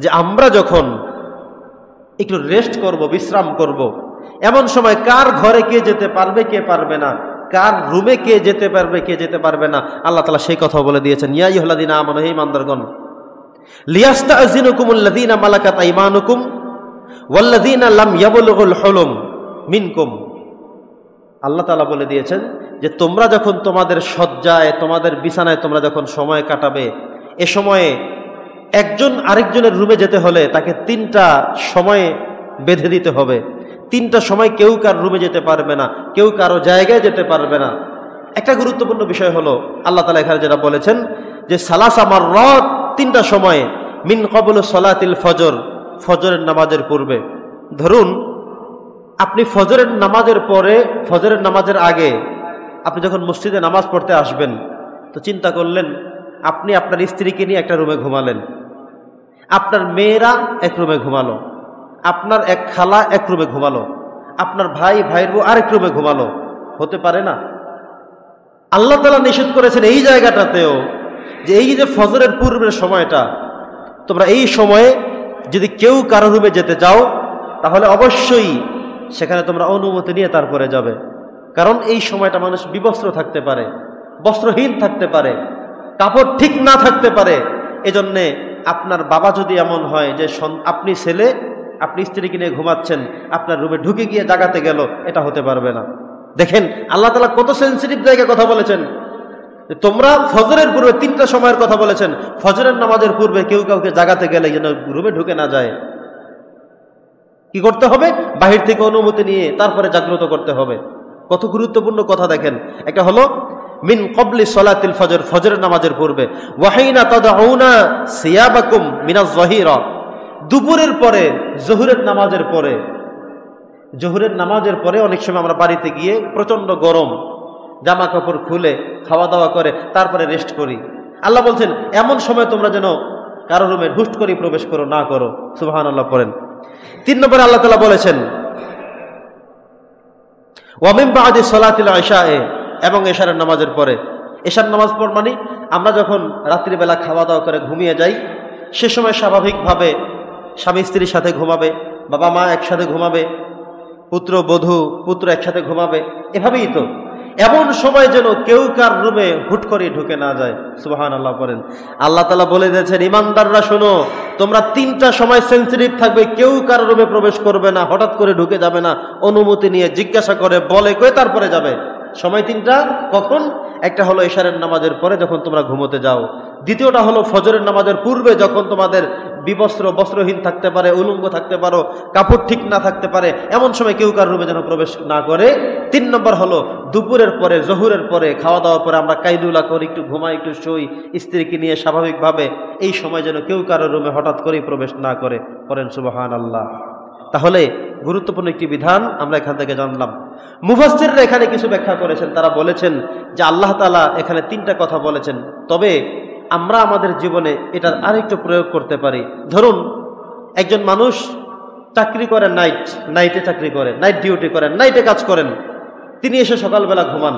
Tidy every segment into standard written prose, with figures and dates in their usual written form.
যে আমরা যখন একটু রেস্ট করব, বিশ্রাম করব, এমন সময় কার ঘরে কে যেতে পারবে কে পারবে না, কার রুমে কে যেতে পারবে কে যেতে পারবে না, আল্লাহ তাআলা সেই কথা বলে দিয়েছেন। ইয়া আইয়ুহাল্লাযীনা আমানু, হে ঈমানদারগণ, লিয়াস্তাযিনুকুমুল্লাযীনা মালাকাত আইমানুকুম ওয়াল্লাযীনা লাম ইয়াবলুগুল হুলুম মিনকুম। আল্লাহ তাআলা বলে দিয়েছেন যে তোমরা যখন তোমাদের শয্যায়, তোমাদের বিছানায় তোমরা যখন সময় কাটাবে, এ সময়ে একজন আরেকজনের রুমে যেতে হলে তাকে 3টা সময় বেঁধে দিতে হবে। 3টা সময় কেউ কার রুমে যেতে পারবে না, কেউ কারো জায়গায় যেতে পারবে না। একটা গুরুত্বপূর্ণ বিষয় হলো আল্লাহ তাআলা এখানে যেটা বলেছেন যে সালাসা মাররাত, 3টা সময়ে, মিন ক্বাবলু সালাতিল ফজর, ফজরের নামাজের পূর্বে। ধরুন আপনি ফজরের নামাজের পরে, ফজরের নামাজের আগে আপনি যখন মসজিদে নামাজ পড়তে আসবেন, তো চিন্তা করলেন আপনি আপনার স্ত্রীকে নিয়ে একটা রুমে ঘুমালেন, আপনার মেয়েরা এক রুমে ঘুমালো, আপনার এক খালা এক রুমে ঘুমালো, আপনার ভাই, ভাইয়ের বউ আরেক রুমে ঘুমালো। হতে পারে না? আল্লাহ তাআলা নিষেধ করেছেন এই জায়গাটাতেও যে এই যে ফজরের পূর্বের সময়টা, তোমরা এই সময়ে যদি কেউ কারো রুমে যেতে যাও তাহলে অবশ্যই সেখানে তোমরা অনুমতি নিয়ে তারপরে যাবে। কারণ এই সময়টা মানুষ বিবস্ত্র থাকতে পারে, বস্ত্রহীন থাকতে পারে, কাপড় ঠিক না থাকতে পারে। এজন্যে আপনার বাবা যদি এমন হয় যে আপনি ছেলে, আপনি স্ত্রীকে নিয়ে ঘুমাচ্ছেন, আপনার রুমে ঢুকে গিয়ে জাগাতে গেল, এটা হতে পারবে না। দেখেন আল্লাহ তাআলা কত সেনসিটিভ জায়গায় কথা বলেছেন। তোমরা ফজরের পূর্বে 3টা সময়ের কথা বলেছেন, ফজরের নামাজের পূর্বে কেউ কাউকে জাগাতে গেলে যেন রুমে ঢুকে না যায়। কি করতে হবে? বাহির থেকে অনুমতি নিয়ে তারপরে জাগ্রত করতে হবে। কত গুরুত্বপূর্ণ কথা দেখেন। একটা হলো মিন ক্বাবলি সালাতিল ফজর, ফজরের নামাজের পূর্বে, ওয়া হিনা তাদউনা সিয়াবাকুম মিনাজ যাহিরা, দুপুরের পরে, জোহরের নামাজের পরে। জোহরের নামাজের পরে অনেক সময় আমরা বাড়িতে গিয়ে প্রচন্ড গরম, জামা কাপড় খুলে খাওয়া দাওয়া করে তারপরে রেস্ট করি। আল্লাহ বলছেন এমন সময় তোমরা যেন কারো রুমে হুট করে প্রবেশ করো না করো। সুবহানাল্লাহ পড়েন। 3 নম্বরে আল্লাহ তাআলা বলেছেন ওয়া মিন বাদি সালাতিল ইশা, এবং এশারের নামাজের পরে। এশার নামাজ পড় মানে আমরা যখন রাত্রিবেলা খাওয়া দাওয়া করে ঘুমিয়ে যাই, সে সময় স্বাভাবিকভাবে স্বামী স্ত্রীর সাথে ঘুমাবে, বাবা মা একসাথে ঘুমাবে, পুত্র বধূ পুত্র একসাথে ঘুমাবে, এভাবেই তো। এমন সময় যেন কেউ কার রুমে হুট করে ঢুকে না যায়। সুবহানাল্লাহ পড়েন। আল্লাহ তাআলা বলে দিয়েছেন ঈমানদাররা শোনো, তোমরা 3টা সময় সেনসিটিভ থাকবে, কেউ কার রুমে প্রবেশ করবে না, হঠাৎ করে ঢুকে যাবে না, অনুমতি নিয়ে জিজ্ঞাসা করে বলে কয়ে তারপরে যাবে। সময় 3টা কখন? একটা হলো এশারের নামাজের পরে যখন তোমরা ঘুমোতে যাও, দ্বিতীয়টা হলো ফজরের নামাজের পূর্বে যখন তোমাদের বিবস্ত্র, বস্ত্রহীন থাকতে পারে, উলঙ্গ থাকতে পারো, কাপড় ঠিক না থাকতে পারে, এমন সময় কেউ কার রুমে যেন প্রবেশ না করে। 3 নম্বর হলো দুপুরের পরে, জোহরের পরে, খাওয়া দাওয়ার পরে আমরা কাইলুলা করি, একটু ঘুমাই, একটু শুই স্ত্রীকে নিয়ে স্বাভাবিকভাবে, এই সময় যেন কেউ কারো রুমে হঠাৎ করেই প্রবেশ না করে। পড়েন সুবহানাল্লাহ। তাহলে গুরুত্বপূর্ণ একটি বিধান আমরা এখান থেকে জানলাম। মুফাসসিররা এখানে কিছু ব্যাখ্যা করেছেন, তারা বলেছেন যে আল্লাহ তাআলা এখানে 3টা কথা বলেছেন, তবে আমরা আমাদের জীবনে এটার আরেকটু প্রয়োগ করতে পারি। ধরুন একজন মানুষ চাকরি করে, নাইটে চাকরি করে, নাইট ডিউটি করেন, নাইটে কাজ করেন, তিনি এসে সকালবেলা ঘুমান।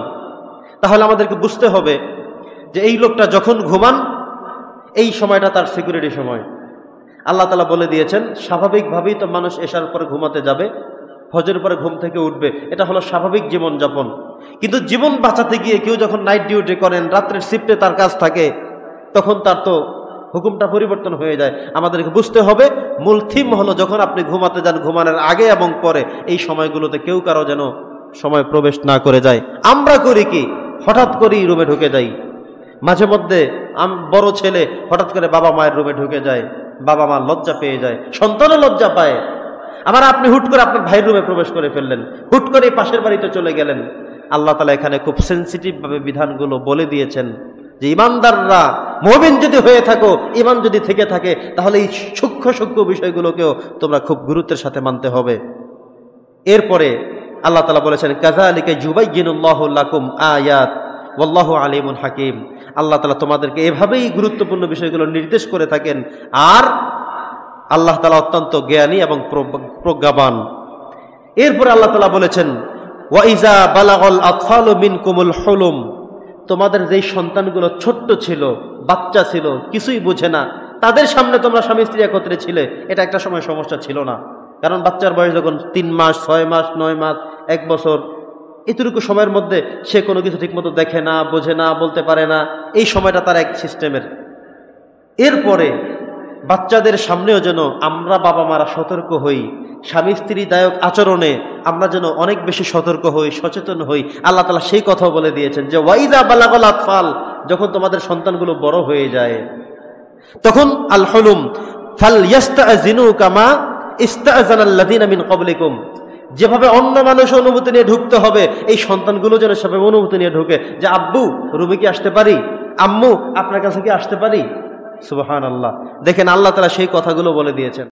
তাহলে আমাদেরকে বুঝতে হবে যে এই লোকটা যখন ঘুমান এই সময়টা তার সিকিউরিটি সময়। আল্লাহ তাআলা বলে দিয়েছেন স্বাভাবিকভাবেই তো মানুষ এশার পরে ঘুমাতে যাবে, ফজরের পরে ঘুম থেকে উঠবে, এটা হলো স্বাভাবিক জীবনযাপন। কিন্তু জীবন বাঁচাতে গিয়ে কেউ যখন নাইট ডিউটি করেন, রাত্রের শিফটে তার কাজ থাকে, তখন তার তো হুকুমটা পরিবর্তন হয়ে যায়। আমাদেরকে বুঝতে হবে মূল থিম হলো যখন আপনি ঘুমাতে যান, ঘুমানোর আগে এবং পরে এই সময়গুলোতে কেউ কারো যেন সময় প্রবেশ না করে যায়। আমরা করি কি, হঠাৎ করেই রুমে ঢুকে যাই। মাঝে মধ্যে বড় ছেলে হঠাৎ করে বাবা মায়ের রুমে ঢুকে যায়, বাবা মা লজ্জা পেয়ে যায়, সন্তানও লজ্জা পায়। আবার আপনি হুট করে আপনার ভাইয়ের রুমে প্রবেশ করে ফেললেন, হুট করে পাশের বাড়িতে চলে গেলেন। আল্লাহ তাআলা এখানে খুব সেনসিটিভ ভাবে বিধানগুলো বলে দিয়েছেন যে ঈমানদাররা, মুমিন যদি হয়ে থাকো, ঈমান যদি থেকে থাকে, তাহলে এই সূক্ষ্ম সূক্ষ্ম বিষয়গুলোকেও তোমরা খুব গুরুত্বের সাথে মানতে হবে। এরপরে আল্লাহ তাআলা বলেছেন কাযালিকা যুবাইয়িনুল্লাহু লাকুম আয়াত ওয়াল্লাহু আলিমুন হাকিম। আল্লাহ তাআলা তোমাদেরকে এভাবেই গুরুত্বপূর্ণ বিষয়গুলো নির্দেশ করে থাকেন, আর আল্লাহ তাআলা অত্যন্ত জ্ঞানী এবং প্রজ্ঞাবান। এরপরে আল্লাহ তাআলা বলেছেন ওয়া ইযা বালাগাল আতফালু মিনকুমুল হুলুম, তোমাদের যেই সন্তানগুলো ছোট্ট ছিল, বাচ্চা ছিল, কিছুই বোঝে না, তাদের সামনে তোমরা স্বামী স্ত্রী একত্রে ছিলে, এটা একটা সময় সমস্যা ছিল না। কারণ বাচ্চার বয়স যখন 3 মাস, 6 মাস, 9 মাস, 1 বছর, এতটুকু সময়ের মধ্যে সে কোনো কিছু ঠিকমতো দেখে না, বোঝে না, বলতে পারে না, এই সময়টা তার এক সিস্টেমের। এরপরে বাচ্চাদের সামনেও যেন আমরা বাবা মারা সতর্ক হই, স্বামী স্ত্রী দায়ক আচরণে আমরা যেন অনেক বেশি সতর্ক হই, সচেতন হই। আল্লাহ তাআলা সেই কথাও বলে দিয়েছেন যে ওয়াইদা বালাগাল আতফাল, যখন তোমাদের সন্তানগুলো বড় হয়ে যায় তখন আল হুলুম ফালইস্তাযিনু কামা ইস্তাযানাল্লাযিনা মিন ক্বাবলিকুম, যেভাবে অন্য মানুষ অনুমতি নিয়ে ঢুকতে হবে এই সন্তানগুলো যেন সেভাবে অনুমতি নিয়ে ঢুকে, যে আব্বু রুমে কি আসতে পারি, আম্মু আপনার কাছে কি আসতে পারি। সুবহানাল্লাহ। দেখেন আল্লাহ তাআলা সেই কথাগুলো বলে দিয়েছেন।